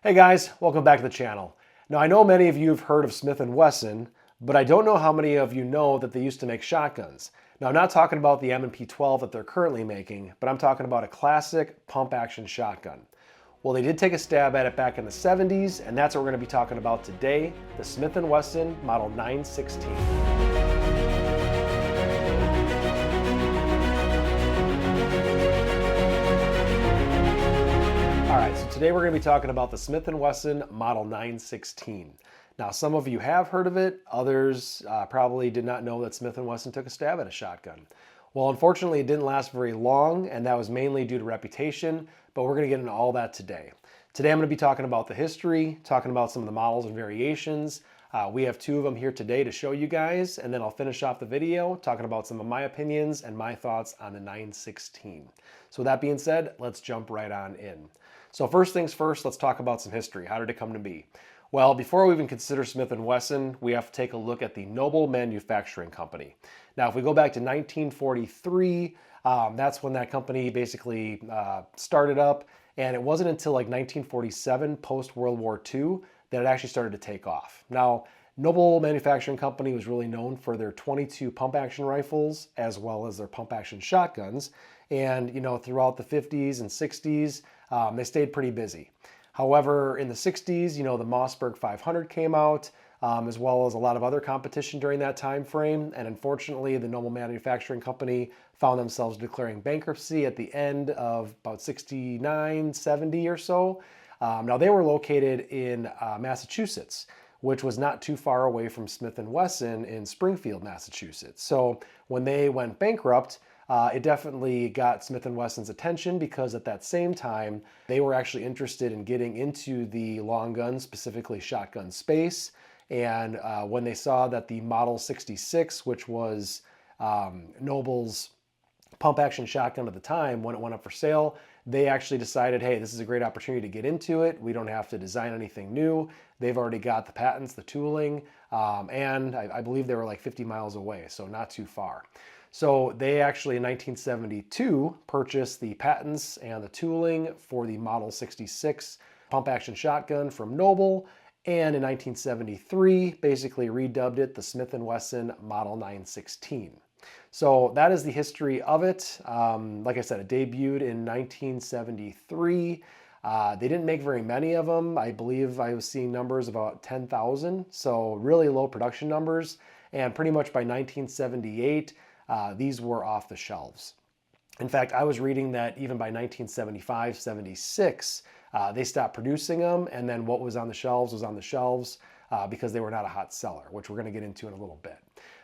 Hey guys, welcome back to the channel. Now I know many of you have heard of Smith Wesson, but I don't know how many of you know that they used to make shotguns. Now I'm not talking about the M&P 12 that they're currently making, but I'm talking about a classic pump action shotgun. Well, they did take a stab at it back in the 70s, and that's what we're going to be talking about today, the Smith Wesson Model 916. All right, so today we're going to be talking about the Smith & Wesson Model 916. Now, some of you have heard of it. Others probably did not know that Smith & Wesson took a stab at a shotgun. Well, unfortunately, it didn't last very long, and that was mainly due to reputation, but we're going to get into all that today. Today, I'm going to be talking about the history, talking about some of the models and variations. We have two of them here today to show you guys, and then I'll finish off the video talking about some of my opinions and my thoughts on the 916. So with that being said, let's jump right on in. So first things first, let's talk about some history. How did it come to be? Well, before we even consider Smith & Wesson, we have to take a look at the Noble Manufacturing Company. Now, if we go back to 1943, that's when that company basically started up, and it wasn't until like 1947, post-World War II, that it actually started to take off. Now, Noble Manufacturing Company was really known for their 22 pump-action rifles, as well as their pump-action shotguns, and throughout the 50s and 60s, they stayed pretty busy. However, in the 60s, the Mossberg 500 came out, as well as a lot of other competition during that time frame. And unfortunately, the Noble Manufacturing Company found themselves declaring bankruptcy at the end of about 69, 70 or so. Now, they were located in Massachusetts, which was not too far away from Smith & Wesson in Springfield, Massachusetts. So when they went bankrupt, it definitely got Smith & Wesson's attention because at that same time, they were actually interested in getting into the long gun, specifically shotgun space. And when they saw that the Model 66, which was Noble's pump action shotgun at the time, when it went up for sale, they actually decided, hey, this is a great opportunity to get into it. We don't have to design anything new. They've already got the patents, the tooling, and I believe they were like 50 miles away, so not too far. So they actually in 1972 purchased the patents and the tooling for the Model 66 pump action shotgun from Noble, and in 1973 basically redubbed it the Smith & Wesson Model 916. So that is the history of it. Like I said, it debuted in 1973. They didn't make very many of them. I believe I was seeing numbers about 10,000, so really low production numbers. And pretty much by 1978, these were off the shelves. In fact, I was reading that even by 1975, 76, they stopped producing them, and then what was on the shelves was on the shelves because they were not a hot seller, which we're going to get into in a little bit.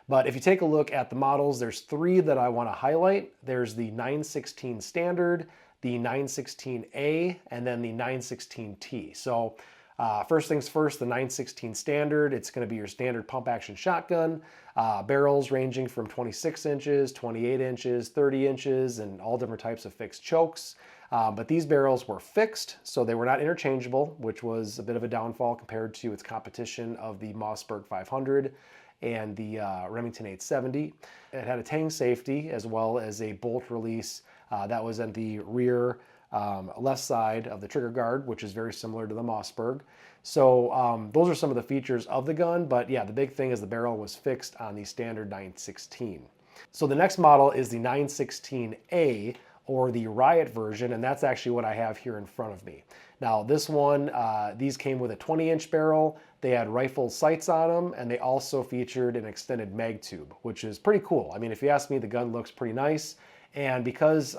But if you take a look at the models, there's three that I want to highlight. There's the 916 Standard, the 916A, and then the 916T. So first things first, the 916 Standard, it's going to be your standard pump action shotgun. Barrels ranging from 26 inches, 28 inches, 30 inches, and all different types of fixed chokes. But these barrels were fixed, so they were not interchangeable, which was a bit of a downfall compared to its competition of the Mossberg 500 and the Remington 870. It had a tang safety as well as a bolt release that was at the rear left side of the trigger guard, which is very similar to the Mossberg. So those are some of the features of the gun, but yeah, the big thing is the barrel was fixed on the standard 916. So the next model is the 916A, or the Riot version, and that's actually what I have here in front of me. Now this one, these came with a 20-inch barrel, they had rifle sights on them, and they also featured an extended mag tube, which is pretty cool. I mean, if you ask me, the gun looks pretty nice. And because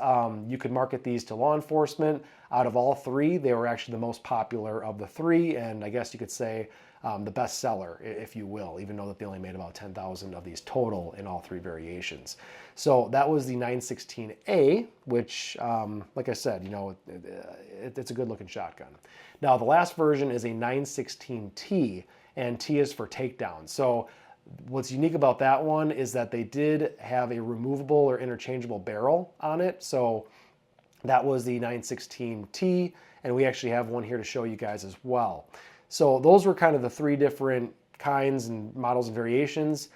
you could market these to law enforcement, out of all three, they were actually the most popular of the three, and I guess you could say the best seller, if you will, even though that they only made about 10,000 of these total in all three variations. So that was the 916A, which, like I said, it's a good looking shotgun. Now the last version is a 916T, and T is for takedown. So what's unique about that one is that they did have a removable or interchangeable barrel on it. So that was the 916T, and we actually have one here to show you guys as well. So those were kind of the three different kinds and models and variations.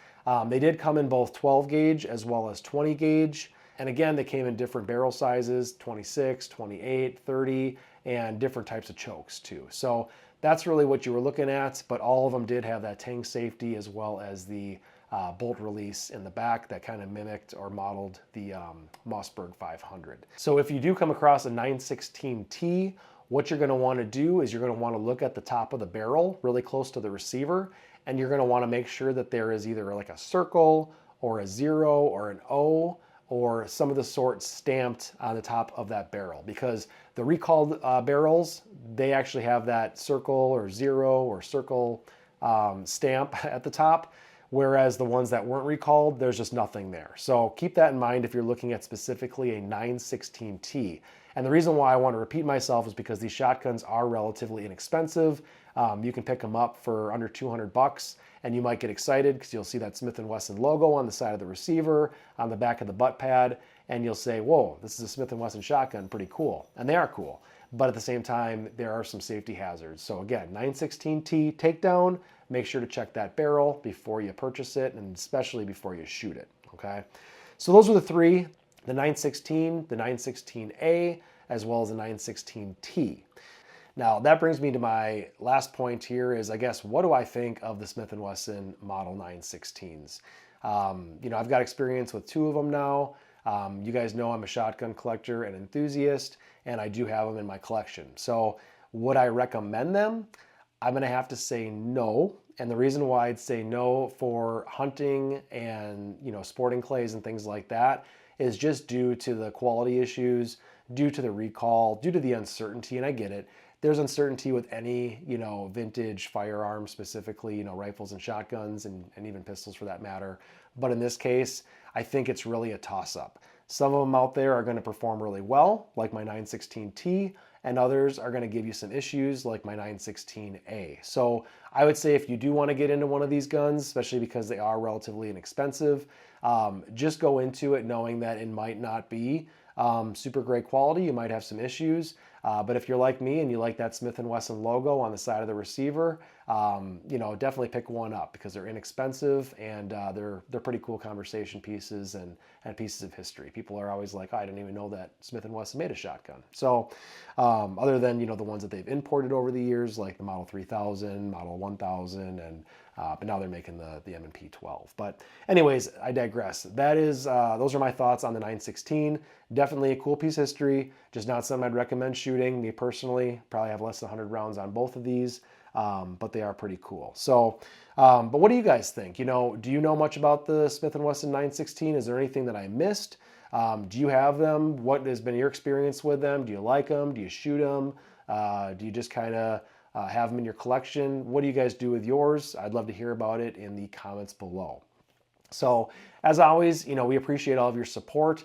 They did come in both 12 gauge as well as 20 gauge. And again, they came in different barrel sizes, 26, 28, 30, and different types of chokes too. So that's really what you were looking at, but all of them did have that tang safety as well as the bolt release in the back that kind of mimicked or modeled the Mossberg 500. So if you do come across a 916T, what you're going to want to do is you're going to want to look at the top of the barrel really close to the receiver, and you're going to want to make sure that there is either like a circle or a 0 or an O or some of the sort stamped on the top of that barrel, because the recalled barrels, they actually have that circle or 0 or circle stamp at the top, whereas the ones that weren't recalled, there's just nothing there. So keep that in mind if you're looking at specifically a 916T. And the reason why I want to repeat myself is because these shotguns are relatively inexpensive. You can pick them up for under 200 bucks, and you might get excited because you'll see that Smith & Wesson logo on the side of the receiver, on the back of the butt pad, and you'll say, whoa, this is a Smith & Wesson shotgun, pretty cool. And they are cool. But at the same time, there are some safety hazards. So again, 916T takedown, make sure to check that barrel before you purchase it, and especially before you shoot it, okay? So those are the three: the 916, the 916A, as well as the 916T. Now that brings me to my last point here is, I guess, what do I think of the Smith & Wesson Model 916s? You know, I've got experience with 2 of them now. You guys know I'm a shotgun collector and enthusiast, and I do have them in my collection. So would I recommend them? I'm gonna have to say no. And the reason why I'd say no for hunting and, you know, sporting clays and things like that is just due to the quality issues, due to the recall, due to the uncertainty, and I get it. There's uncertainty with any, you know, vintage firearm, specifically, you know, rifles and shotguns and even pistols for that matter. But in this case, I think it's really a toss-up. Some of them out there are going to perform really well, like my 916T, and others are going to give you some issues, like my 916A. So I would say if you do want to get into one of these guns, especially because they are relatively inexpensive, just go into it knowing that it might not be super great quality. You might have some issues. But if you're like me and you like that Smith & Wesson logo on the side of the receiver, you know, definitely pick one up because they're inexpensive and they're pretty cool conversation pieces and pieces of history. People are always like, oh, I didn't even know that Smith & Wesson made a shotgun. So other than, you know, the ones that they've imported over the years, like the Model 3000, Model 1000, and but now they're making the M&P 12. But anyways, I digress. That is, those are my thoughts on the 916. Definitely a cool piece of history, just not something I'd recommend shooting. Me personally, probably have less than 100 rounds on both of these, but they are pretty cool. So, but what do you guys think? You know, do you know much about the Smith & Wesson 916? Is there anything that I missed? Do you have them? What has been your experience with them? Do you like them? Do you shoot them? Do you just kind of have them in your collection? What do you guys do with yours? I'd love to hear about it in the comments below. So as always, you know, we appreciate all of your support.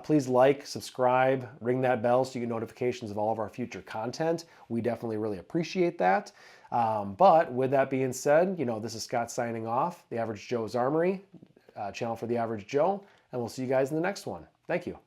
Please like, subscribe, ring that bell so you get notifications of all of our future content. We definitely really appreciate that. But with that being said, you know, this is Scott signing off, The Average Joe's Armory, channel for the Average Joe, and we'll see you guys in the next one. Thank you.